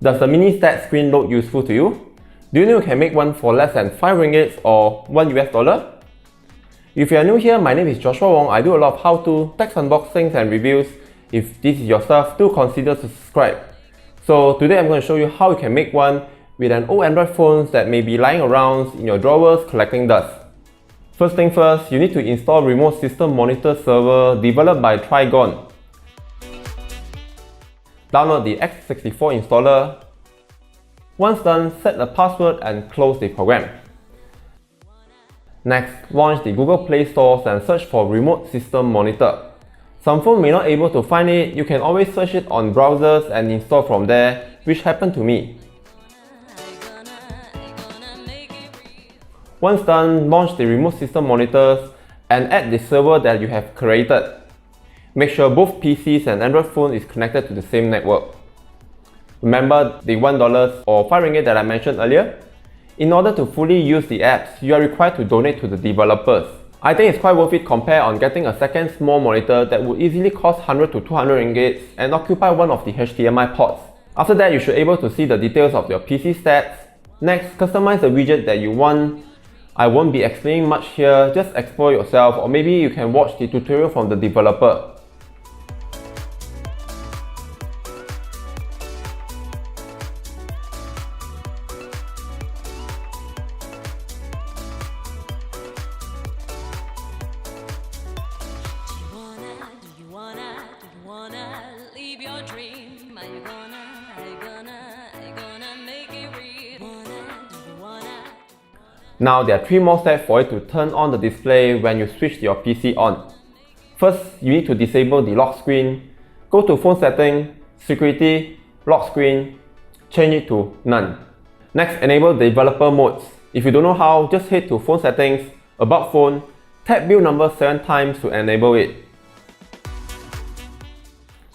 Does the mini stat screen load useful to you? Do you know you can make one for less than 5 ringgit or $1? If you are new here, my name is Joshua Wong. I do a lot of how-to, text unboxings and reviews. If this is your stuff, do consider to subscribe. So today I'm going to show you how you can make one with an old Android phone that may be lying around in your drawers collecting dust. First thing first, you need to install Remote System Monitor Server developed by Trigon. Download the x64 installer. Once done, set a password and close the program. Next, launch the Google Play Store and search for Remote System Monitor. Some phones may not be able to find it. You can always search it on browsers and install from there, which happened to me. Once done, launch the Remote System Monitors and add the server that you have created. Make sure both PCs and Android phone is connected to the same network. Remember the $1 or 5 ringgit that I mentioned earlier? In order to fully use the apps, you are required to donate to the developers. I think it's quite worth it compared on getting a second small monitor that would easily cost 100 to 200 ringgit and occupy one of the HDMI ports. After that, you should be able to see the details of your PC stats. Next, customize the widget that you want. I won't be explaining much here, just explore yourself, or maybe you can watch the tutorial from the developer. Leave your dream. Are you gonna make it real? Now there are 3 more steps for it to turn on the display when you switch your PC on. First, you need to disable the lock screen. Go to Phone Settings, Security, Lock Screen, change it to None. Next, enable developer modes. If you don't know how, just head to Phone Settings, About Phone, tap build number 7 times to enable it.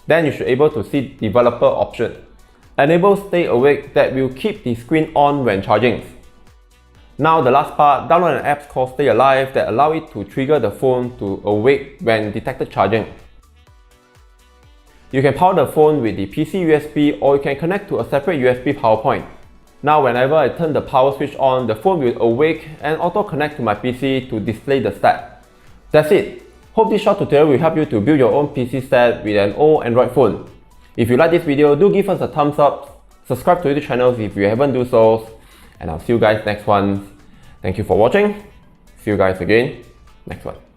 Then you should be able to see developer option. Enable Stay Awake that will keep the screen on when charging. Now the last part, download an app called Stay Alive that allows it to trigger the phone to awake when detected charging. You can power the phone with the PC USB or you can connect to a separate USB power point. Now whenever I turn the power switch on, the phone will awake and auto connect to my PC to display the stat. That's it. Hope this short tutorial will help you to build your own PC stat with an old Android phone. If you like this video, do give us a thumbs up, subscribe to the channel if you haven't do so, and I'll see you guys next one. Thank you for watching. See you guys again next one.